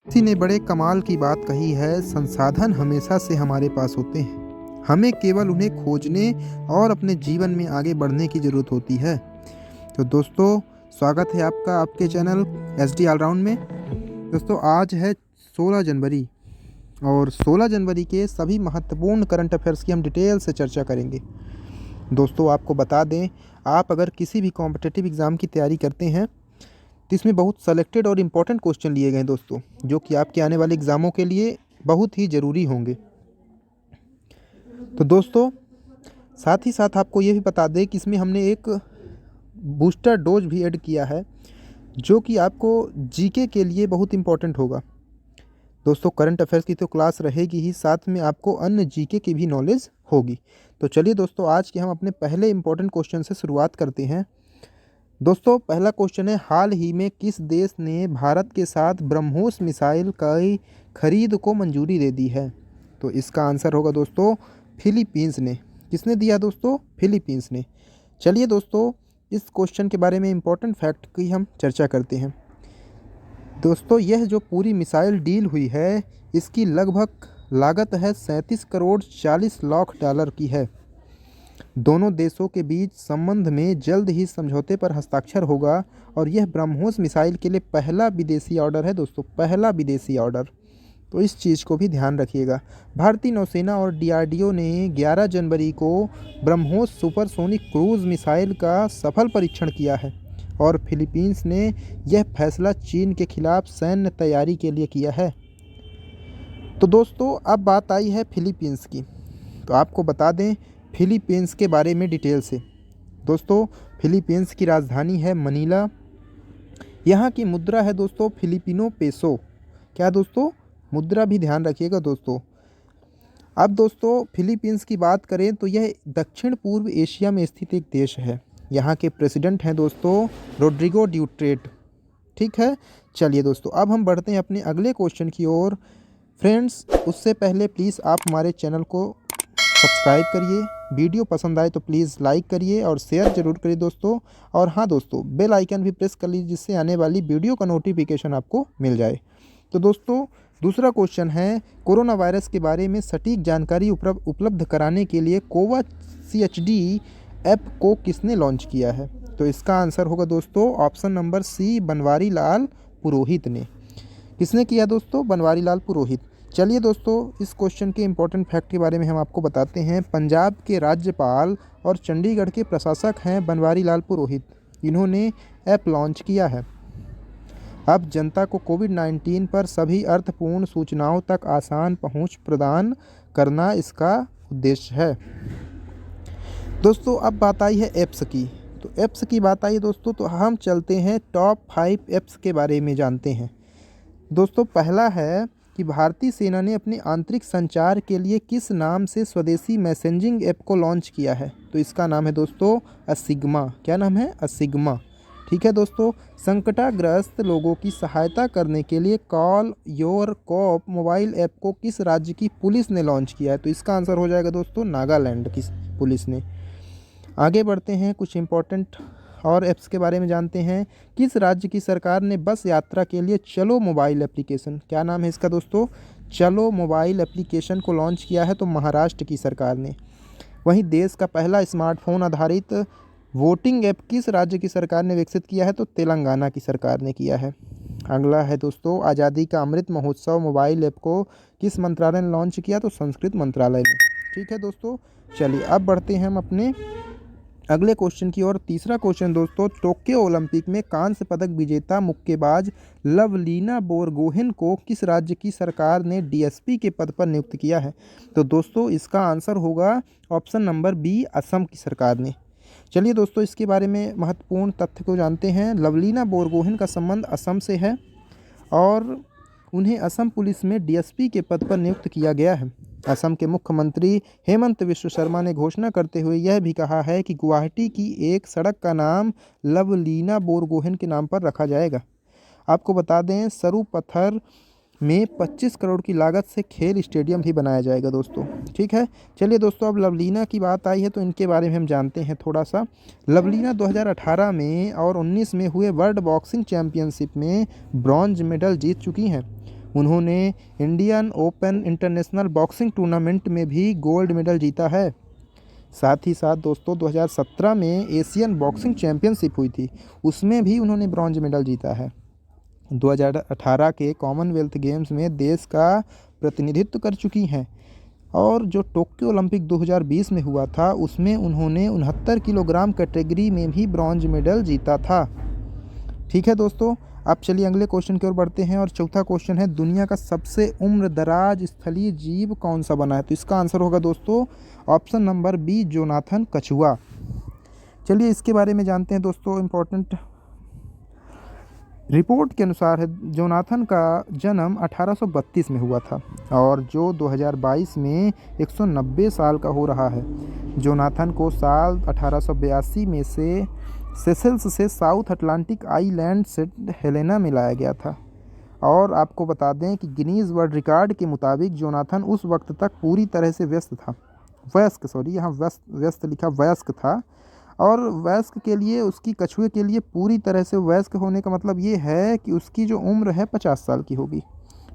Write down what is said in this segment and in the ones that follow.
किसी ने बड़े कमाल की बात कही है, संसाधन हमेशा से हमारे पास होते हैं, हमें केवल उन्हें खोजने और अपने जीवन में आगे बढ़ने की ज़रूरत होती है। तो दोस्तों, स्वागत है आपका आपके चैनल SD ऑलराउंड में। दोस्तों, आज है 16 जनवरी और 16 जनवरी के सभी महत्वपूर्ण करंट अफेयर्स की हम डिटेल से चर्चा करेंगे। दोस्तों, आपको बता दें, आप अगर किसी भी कॉम्पिटिटिव एग्ज़ाम की तैयारी करते हैं तो इसमें बहुत सेलेक्टेड और इम्पोर्टेंट क्वेश्चन लिए गए हैं दोस्तों, जो कि आपके आने वाले एग्ज़ामों के लिए बहुत ही ज़रूरी होंगे। तो दोस्तों, साथ ही साथ आपको ये भी बता दें कि इसमें हमने एक बूस्टर डोज भी ऐड किया है, जो कि आपको जीके के लिए बहुत इम्पोर्टेंट होगा। दोस्तों, करंट अफेयर्स की तो क्लास रहेगी ही, साथ में आपको अन्य जीके की भी नॉलेज होगी। तो चलिए दोस्तों, आज के हम अपने पहले इम्पोर्टेंट क्वेश्चन से शुरुआत करते हैं। दोस्तों, पहला क्वेश्चन है, हाल ही में किस देश ने भारत के साथ ब्रह्मोस मिसाइल की खरीद को मंजूरी दे दी है? तो इसका आंसर होगा दोस्तों फिलीपींस ने। किसने दिया दोस्तों? फिलीपींस ने। चलिए दोस्तों, इस क्वेश्चन के बारे में इम्पोर्टेंट फैक्ट की हम चर्चा करते हैं। दोस्तों, यह जो पूरी मिसाइल डील हुई है, इसकी लगभग लागत है 37 करोड़ 40 लाख डॉलर की है। दोनों देशों के बीच संबंध में जल्द ही समझौते पर हस्ताक्षर होगा और यह ब्रह्मोस मिसाइल के लिए पहला विदेशी ऑर्डर है दोस्तों, पहला विदेशी ऑर्डर। तो इस चीज़ को भी ध्यान रखिएगा। भारतीय नौसेना और DRDO ने 11 जनवरी को ब्रह्मोस सुपरसोनिक क्रूज मिसाइल का सफल परीक्षण किया है और फिलीपींस ने यह फैसला चीन के खिलाफ सैन्य तैयारी के लिए किया है। तो दोस्तों, अब बात आई है फिलीपींस की। तो आपको बता दें फिलीपींस के बारे में डिटेल से। दोस्तों, फिलीपींस की राजधानी है मनीला। यहाँ की मुद्रा है दोस्तों फिलिपिनो पेसो। क्या दोस्तों? मुद्रा भी ध्यान रखिएगा दोस्तों। अब दोस्तों, फिलीपींस की बात करें तो यह दक्षिण पूर्व एशिया में स्थित एक देश है। यहाँ के प्रेसिडेंट हैं दोस्तों रोड्रिगो ड्यूटेर्टे। ठीक है। चलिए दोस्तों, अब हम बढ़ते हैं अपने अगले क्वेश्चन की ओर। फ्रेंड्स, उससे पहले प्लीज़ आप हमारे चैनल को सब्सक्राइब करिए, वीडियो पसंद आए तो प्लीज़ लाइक करिए और शेयर ज़रूर करिए दोस्तों। और हाँ दोस्तों, बेल आइकन भी प्रेस कर लीजिए, जिससे आने वाली वीडियो का नोटिफिकेशन आपको मिल जाए। तो दोस्तों, दूसरा क्वेश्चन है, कोरोना वायरस के बारे में सटीक जानकारी उपलब्ध कराने के लिए COVACHD ऐप को किसने लॉन्च किया है? तो इसका आंसर होगा दोस्तों option number C, Banwari Lal पुरोहित ने। किसने किया दोस्तों? बनवारी लाल पुरोहित। चलिए दोस्तों, इस क्वेश्चन के इम्पोर्टेंट फैक्ट के बारे में हम आपको बताते हैं। पंजाब के राज्यपाल और चंडीगढ़ के प्रशासक हैं बनवारी लाल पुरोहित। इन्होंने ऐप लॉन्च किया है। अब जनता को कोविड-19 पर सभी अर्थपूर्ण सूचनाओं तक आसान पहुंच प्रदान करना इसका उद्देश्य है। दोस्तों, अब बात आई है ऐप्स की। तो ऐप्स की बात आई दोस्तों, तो हम चलते हैं टॉप 5 ऐप्स के बारे में जानते हैं। दोस्तों, पहला है कि भारतीय सेना ने अपने आंतरिक संचार के लिए किस नाम से स्वदेशी मैसेजिंग ऐप को लॉन्च किया है? तो इसका नाम है दोस्तों असिग्मा। क्या नाम है? असिग्मा। ठीक है दोस्तों। संकटग्रस्त लोगों की सहायता करने के लिए call your cop mobile app को किस राज्य की पुलिस ने लॉन्च किया है? तो इसका आंसर हो जाएगा दोस्तों नागालैंड की पुलिस ने। आगे बढ़ते हैं, कुछ इम्पोर्टेंट और ऐप्स के बारे में जानते हैं। किस राज्य की सरकार ने बस यात्रा के लिए चलो मोबाइल एप्लीकेशन, क्या नाम है इसका दोस्तों? चलो मोबाइल एप्लीकेशन को लॉन्च किया है? तो महाराष्ट्र की सरकार ने। वहीं देश का पहला स्मार्टफोन आधारित वोटिंग ऐप किस राज्य की सरकार ने विकसित किया है? तो तेलंगाना की सरकार ने किया है। अगला है दोस्तों, आज़ादी का अमृत महोत्सव मोबाइल ऐप को किस मंत्रालय ने लॉन्च किया? तो संस्कृत मंत्रालय ने। ठीक है दोस्तों। चलिए, अब बढ़ते हैं हम अपने अगले क्वेश्चन की ओर। तीसरा क्वेश्चन दोस्तों, टोक्यो ओलंपिक में कांस्य पदक विजेता मुक्केबाज लवलीना बोरगोहेन को किस राज्य की सरकार ने DSP के पद पर नियुक्त किया है? तो दोस्तों, इसका आंसर होगा ऑप्शन नंबर B, असम की सरकार ने। चलिए दोस्तों, इसके बारे में महत्वपूर्ण तथ्य को जानते हैं। लवलीना बोरगोहेन का संबंध असम से है और उन्हें असम पुलिस में DSP के पद पर नियुक्त किया गया है। असम के मुख्यमंत्री हेमंत विश्व शर्मा ने घोषणा करते हुए यह भी कहा है कि गुवाहाटी की एक सड़क का नाम लवलीना बोरगोहेन के नाम पर रखा जाएगा। आपको बता दें, सरूपथर में 25 करोड़ की लागत से खेल स्टेडियम भी बनाया जाएगा दोस्तों। ठीक है। चलिए दोस्तों, अब लवलीना की बात आई है तो इनके बारे में हम जानते हैं थोड़ा सा। लवलीना 2018 में और 19 में हुए वर्ल्ड बॉक्सिंग चैंपियनशिप में ब्रॉन्ज मेडल जीत चुकी हैं। उन्होंने Indian open international boxing tournament में भी गोल्ड मेडल जीता है। साथ ही साथ दोस्तों 2017 में एशियन बॉक्सिंग चैंपियनशिप हुई थी, उसमें भी उन्होंने ब्रॉन्ज मेडल जीता है। 2018 के कॉमनवेल्थ गेम्स में देश का प्रतिनिधित्व कर चुकी हैं और जो टोक्यो ओलंपिक 2020 में हुआ था उसमें उन्होंने 69 किलोग्राम कैटेगरी में भी ब्रॉन्ज मेडल जीता था। ठीक है दोस्तों, अब चलिए अगले क्वेश्चन की ओर बढ़ते हैं और चौथा क्वेश्चन है, दुनिया का सबसे उम्रदराज स्थलीय जीव कौन सा बना है? तो इसका आंसर होगा दोस्तों ऑप्शन नंबर बी, जोनाथन कछुआ। चलिए इसके बारे में जानते हैं दोस्तों। इम्पोर्टेंट रिपोर्ट के अनुसार है जोनाथन का जन्म 1832 में हुआ था और जो 2022 में 190 साल का हो रहा है। जोनाथन को साल 1882 में से सेशल्स से South Atlantic island Saint Helena में लाया गया था और आपको बता दें कि गिनीज वर्ल्ड रिकॉर्ड के मुताबिक जोनाथन उस वक्त तक पूरी तरह से व्यस्त लिखा वयस्क था और वयस्क के लिए उसकी कछुए के लिए पूरी तरह से वयस्क होने का मतलब ये है कि उसकी जो उम्र है 50 साल की होगी।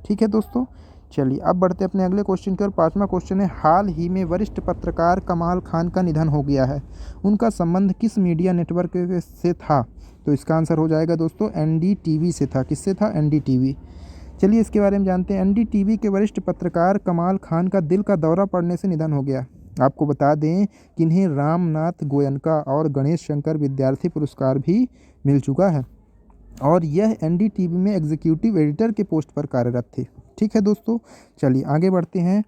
ठीक है दोस्तों, चलिए अब बढ़ते अपने अगले क्वेश्चन की ओर। पांचवा क्वेश्चन है, हाल ही में वरिष्ठ पत्रकार कमाल खान का निधन हो गया है, उनका संबंध किस मीडिया नेटवर्क से था? तो इसका आंसर हो जाएगा दोस्तों एनडीटीवी से था। किससे था? एनडीटीवी। चलिए इसके बारे में जानते हैं। एनडीटीवी के वरिष्ठ पत्रकार कमाल खान का दिल का दौरा पड़ने से निधन हो गया। आपको बता दें कि इन्हें रामनाथ गोयनका और गणेश शंकर विद्यार्थी पुरस्कार भी मिल चुका है और यह एनडीटीवी में एग्जीक्यूटिव एडिटर के पोस्ट पर कार्यरत थे। ठीक है दोस्तों, चलिए आगे बढ़ते हैं।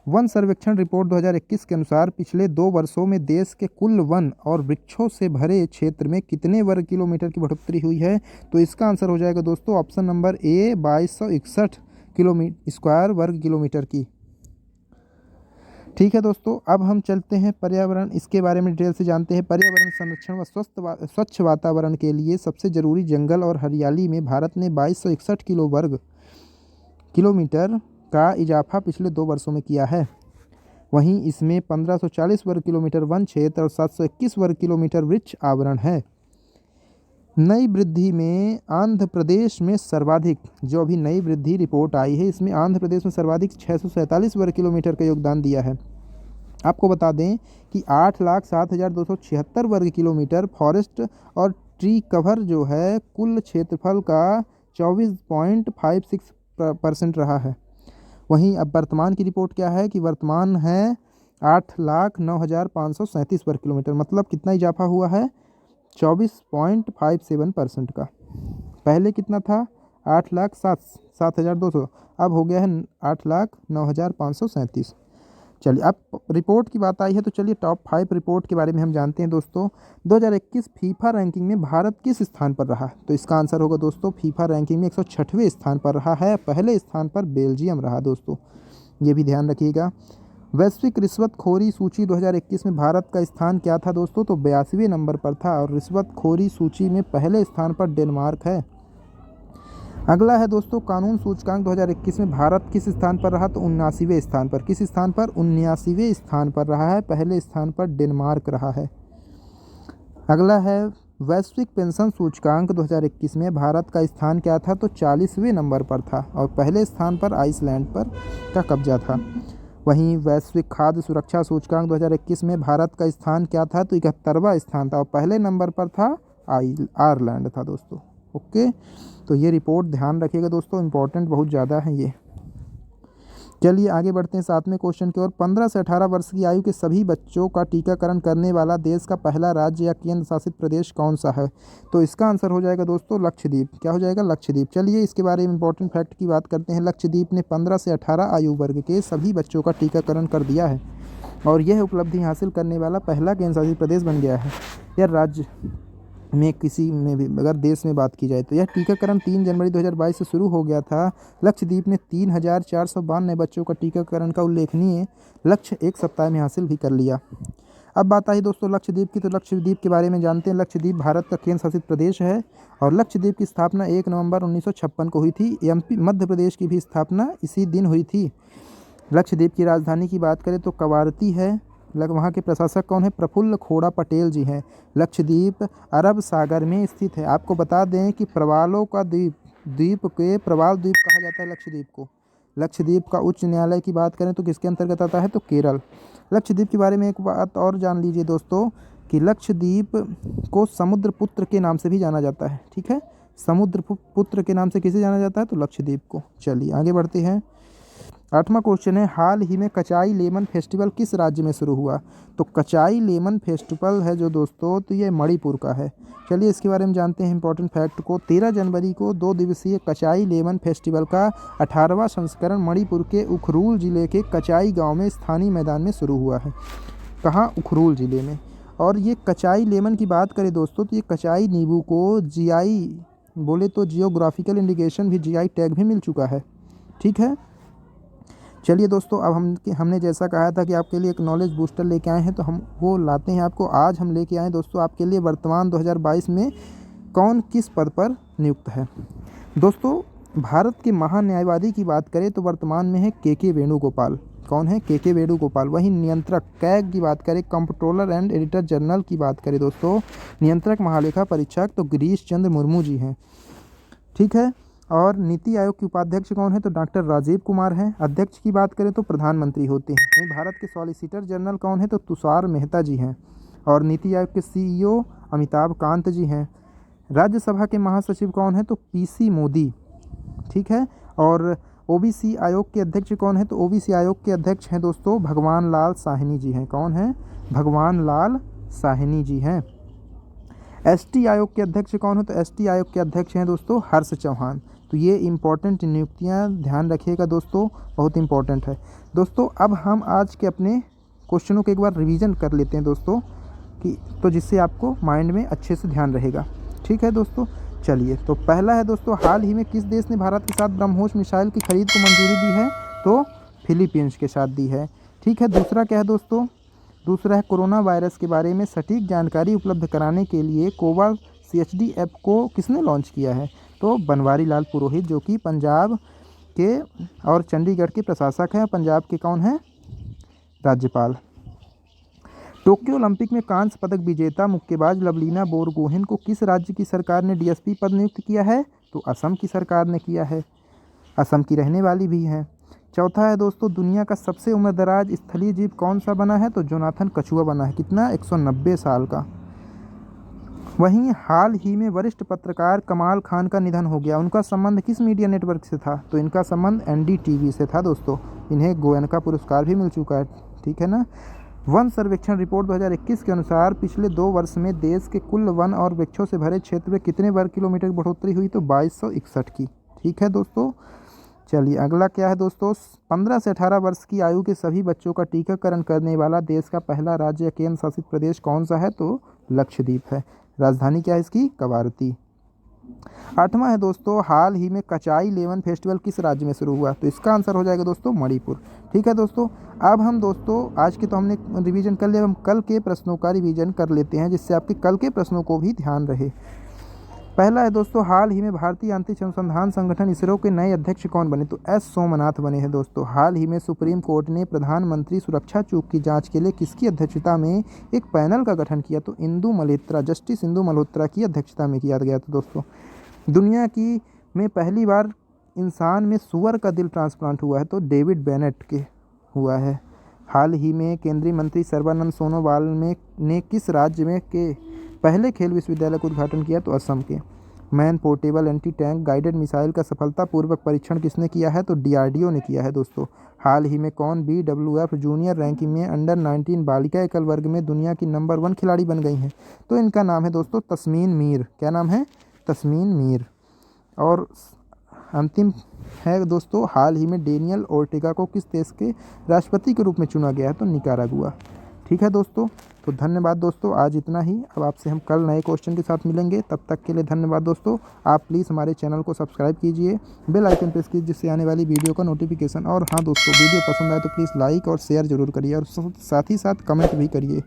वन सर्वेक्षण रिपोर्ट 2021 के अनुसार पिछले 2 वर्षों में देश के कुल वन और वृक्षों से भरे क्षेत्र में कितने वर्ग किलोमीटर की बढ़ोतरी हुई है? तो इसका आंसर हो जाएगा दोस्तों ऑप्शन नंबर ए, 2261 स्क्वायर वर्ग किलोमीटर की। ठीक है दोस्तों, अब हम चलते हैं पर्यावरण, इसके बारे में डिटेल से जानते हैं। पर्यावरण संरक्षण व स्वच्छ वातावरण के लिए सबसे जरूरी जंगल और हरियाली में भारत ने 2261 वर्ग किलोमीटर का इजाफा पिछले 2 वर्षों में किया है। वहीं इसमें 1540 वर्ग किलोमीटर वन क्षेत्र और 721 वर्ग किलोमीटर वृक्ष आवरण है। नई वृद्धि में आंध्र प्रदेश में सर्वाधिक, जो अभी नई वृद्धि रिपोर्ट आई है इसमें आंध्र प्रदेश में सर्वाधिक 647 वर्ग किलोमीटर का योगदान दिया है। आपको बता दें कि 8,07,276 वर्ग किलोमीटर फॉरेस्ट और ट्री कवर जो है कुल क्षेत्रफल का 24.56% रहा है। वहीं अब वर्तमान की रिपोर्ट क्या है कि वर्तमान है 8,09,537 वर्ग किलोमीटर, मतलब कितना इजाफा हुआ है? 24.57% का। पहले कितना था? 8,07,200, अब हो गया है 8,09,537। चलिए अब रिपोर्ट की बात आई है तो चलिए टॉप 5 रिपोर्ट के बारे में हम जानते हैं दोस्तों। 2021 फीफा रैंकिंग में भारत किस स्थान पर रहा? तो इसका आंसर होगा दोस्तों फीफा रैंकिंग में 106वें स्थान पर रहा है। पहले स्थान पर बेल्जियम रहा दोस्तों, ये भी ध्यान रखिएगा। वैश्विक रिश्वतखोरी सूची 2021 में भारत का स्थान क्या था दोस्तों? तो 82वें नंबर पर था और रिश्वतखोरी सूची में पहले स्थान पर डेनमार्क है। अगला है दोस्तों कानून सूचकांक 2021 में भारत किस स्थान पर रहा? तो 79वें स्थान पर। किस स्थान पर? 79वें स्थान पर रहा है। पहले स्थान पर डेनमार्क रहा है। अगला है वैश्विक पेंशन सूचकांक 2021 में भारत का स्थान क्या था? तो 40वें नंबर पर था और पहले स्थान पर आइसलैंड पर का कब्जा था। वहीं वैश्विक खाद्य सुरक्षा सूचकांक 2021 में भारत का स्थान क्या था? तो 71वां स्थान था और पहले नंबर पर था आयरलैंड था दोस्तों। ओके, तो ये रिपोर्ट ध्यान रखिएगा दोस्तों, इम्पोर्टेंट बहुत ज़्यादा है ये। चलिए आगे बढ़ते हैं 7वें क्वेश्चन की ओर। 15 से 18 वर्ष की आयु के सभी बच्चों का टीकाकरण करने वाला देश का पहला राज्य या केंद्र शासित प्रदेश कौन सा है? तो इसका आंसर हो जाएगा दोस्तों लक्षद्वीप। क्या हो जाएगा? लक्षद्वीप। चलिए इसके बारे में इंपॉर्टेंट फैक्ट की बात करते हैं। लक्षद्वीप ने 15 से 18 आयु वर्ग के सभी बच्चों का टीकाकरण कर दिया है और यह उपलब्धि हासिल करने वाला पहला केंद्र शासित प्रदेश बन गया है। यह राज्य में किसी में भी अगर देश में बात की जाए तो यह टीकाकरण 3 जनवरी 2022 से शुरू हो गया था। लक्षद्वीप ने 3,492 बच्चों का टीकाकरण का उल्लेखनीय लक्ष्य 1 सप्ताह में हासिल भी कर लिया। अब बात आई दोस्तों लक्षद्वीप की, तो लक्षद्वीप के बारे में जानते हैं। लक्षद्वीप भारत का केंद्र शासित प्रदेश है और लक्षद्वीप की स्थापना 1 नवंबर 1956 को हुई थी। एमपी मध्य प्रदेश की भी स्थापना इसी दिन हुई थी। लक्षद्वीप की राजधानी की बात करें तो कवारती है। वहाँ के प्रशासक कौन है? प्रफुल्ल खोड़ा पटेल जी हैं। लक्षद्वीप अरब सागर में स्थित है। आपको बता दें कि प्रवालों का द्वीप द्वीप के प्रवाल द्वीप कहा जाता है लक्षद्वीप को। लक्षद्वीप का उच्च न्यायालय की बात करें तो किसके अंतर्गत आता है, तो केरल। लक्षद्वीप के बारे में एक बात और जान लीजिए दोस्तों कि लक्षद्वीप को समुद्रपुत्र के नाम से भी जाना जाता है। ठीक है, समुद्रपुत्र के नाम से किसे जाना जाता है, तो लक्षद्वीप को। चलिए आगे बढ़ते हैं। 8वां क्वेश्चन है, हाल ही में कचाई लेमन फेस्टिवल किस राज्य में शुरू हुआ। तो कचाई लेमन फेस्टिवल है जो दोस्तों, तो ये मणिपुर का है। चलिए इसके बारे में जानते हैं इंपॉर्टेंट फैक्ट को। 13 जनवरी को 2 दिवसीय कचाई लेमन फेस्टिवल का 18वां संस्करण मणिपुर के उखरूल जिले के कचाई गांव में स्थानीय मैदान में शुरू हुआ है। कहाँ, उखरूल जिले में। और ये कचाई लेमन की बात करें दोस्तों, तो ये कचाई नींबू को जीआई बोले तो जियोग्राफिकल इंडिकेशन भी, जीआई टैग भी मिल चुका है। ठीक है, चलिए दोस्तों अब हमने जैसा कहा था कि आपके लिए एक नॉलेज बूस्टर लेके आए हैं, तो हम वो लाते हैं आपको। आज हम लेके आए दोस्तों आपके लिए वर्तमान 2022 में कौन किस पद पर नियुक्त है। दोस्तों भारत के महान्यायवादी की बात करें तो वर्तमान में है के वेणुगोपाल। कौन है, के वेणुगोपाल। वहीं नियंत्रक कैग की बात करें, कंप्ट्रोलर एंड एडिटर जनरल की बात करें दोस्तों, नियंत्रक महालेखा परीक्षक तो गिरीश चंद्र मुर्मू जी हैं। ठीक है, और नीति आयोग के उपाध्यक्ष कौन है, तो डॉक्टर राजीव कुमार हैं। अध्यक्ष की बात करें तो प्रधानमंत्री होते हैं। वहीं भारत के सॉलिसिटर जनरल कौन है, तो तुषार मेहता जी हैं। और नीति आयोग के सीईओ अमिताभ कांत जी हैं। राज्यसभा के महासचिव कौन है, तो पीसी मोदी। ठीक है, और ओबीसी आयोग के अध्यक्ष कौन है, तो ओबीसी आयोग के अध्यक्ष हैं दोस्तों भगवान लाल साहनी जी हैं। कौन है, भगवान लाल साहनी जी हैं। एसटी आयोग के अध्यक्ष कौन है, तो एसटी आयोग के अध्यक्ष हैं दोस्तों हर्ष चौहान। तो ये इंपॉर्टेंट नियुक्तियां ध्यान रखिएगा दोस्तों, बहुत इंपॉर्टेंट है दोस्तों। अब हम आज के अपने क्वेश्चनों को एक बार रिवीजन कर लेते हैं दोस्तों कि तो जिससे आपको माइंड में अच्छे से ध्यान रहेगा। ठीक है दोस्तों, चलिए तो पहला है दोस्तों, हाल ही में किस देश ने भारत के साथ ब्रह्मोस मिसाइल की खरीद को मंजूरी दी है, तो फिलीपींस के साथ दी है। ठीक है, दूसरा क्या है दोस्तों, दूसरा है कोरोना वायरस के बारे में सटीक जानकारी उपलब्ध कराने के लिए कोवा CHD ऐप को किसने लॉन्च किया है, तो बनवारी लाल पुरोहित जो कि पंजाब के और चंडीगढ़ के प्रशासक हैं। पंजाब के कौन हैं, राज्यपाल। टोक्यो ओलंपिक में कांस्य पदक विजेता मुक्केबाज लवलीना बोरगोहेन को किस राज्य की सरकार ने DSP पद नियुक्त किया है, तो असम की सरकार ने किया है। असम की रहने वाली भी हैं। चौथा है दोस्तों, दुनिया का सबसे उम्रदराज स्थलीय जीव कौन सा बना है, तो जोनाथन कछुआ बना है। कितना, 190 साल का। वहीं हाल ही में वरिष्ठ पत्रकार कमाल खान का निधन हो गया। उनका संबंध किस मीडिया नेटवर्क से था, तो इनका संबंध NDTV से था दोस्तों। इन्हें गोयनका पुरस्कार भी मिल चुका है। ठीक है ना। वन सर्वेक्षण रिपोर्ट 2021 के अनुसार पिछले 2 वर्ष में देश के कुल वन और वृक्षों से भरे क्षेत्र में कितने वर्ग किलोमीटर की बढ़ोतरी हुई, तो 2261 की। ठीक है दोस्तों, चलिए अगला क्या है दोस्तों, 15 से 18 वर्ष की आयु के सभी बच्चों का टीकाकरण करने वाला देश का पहला राज्य या केंद्र शासित प्रदेश कौन सा है, तो लक्षद्वीप है। राजधानी क्या है इसकी, कवारती। 8वां है दोस्तों, हाल ही में कचाई लेमन फेस्टिवल किस राज्य में शुरू हुआ, तो इसका आंसर हो जाएगा दोस्तों मणिपुर। ठीक है दोस्तों, अब हम दोस्तों आज के तो हमने रिवीजन कर लिया, हम कल के प्रश्नों का रिवीजन कर लेते हैं जिससे आपके कल के प्रश्नों को भी ध्यान रहे। पहला है दोस्तों, हाल ही में भारतीय अंतरिक्ष अनुसंधान संगठन इसरो के नए अध्यक्ष कौन बने, तो S सोमनाथ बने हैं दोस्तों। हाल ही में सुप्रीम कोर्ट ने प्रधानमंत्री सुरक्षा चूक की जांच के लिए किसकी अध्यक्षता में एक पैनल का गठन किया, तो इंदु मल्होत्रा, जस्टिस इंदु मल्होत्रा की अध्यक्षता में किया गया था दोस्तों। दुनिया की में पहली बार इंसान में सूअर का दिल ट्रांसप्लांट हुआ है, तो डेविड बेनेट के हुआ है। हाल ही में केंद्रीय मंत्री सर्बानंद सोनोवाल ने किस राज्य में के पहले खेल विश्वविद्यालय का उद्घाटन किया, तो असम के। Man portable anti tank guided missile का सफलतापूर्वक परीक्षण किसने किया है, तो DRDO ने किया है दोस्तों। हाल ही में कौन BWF जूनियर रैंकिंग में अंडर 19 बालिका एकल वर्ग में दुनिया की नंबर 1 खिलाड़ी बन गई हैं, तो इनका नाम है दोस्तों तस्मीन मीर। क्या नाम है, तस्मीन मीर। और अंतिम है दोस्तों, हाल ही में डेनियल ओर्टेगा को किस देश के राष्ट्रपति के रूप में चुना गया है, तो निकारागुआ। ठीक है दोस्तों, तो धन्यवाद दोस्तों, आज इतना ही। अब आपसे हम कल नए क्वेश्चन के साथ मिलेंगे, तब तक के लिए धन्यवाद दोस्तों। आप प्लीज़ हमारे चैनल को सब्सक्राइब कीजिए, बेल आइकन प्रेस कीजिए जिससे आने वाली वीडियो का नोटिफिकेशन। और हाँ दोस्तों, वीडियो पसंद आए तो प्लीज़ लाइक और शेयर जरूर करिए और साथ ही साथ कमेंट भी करिए।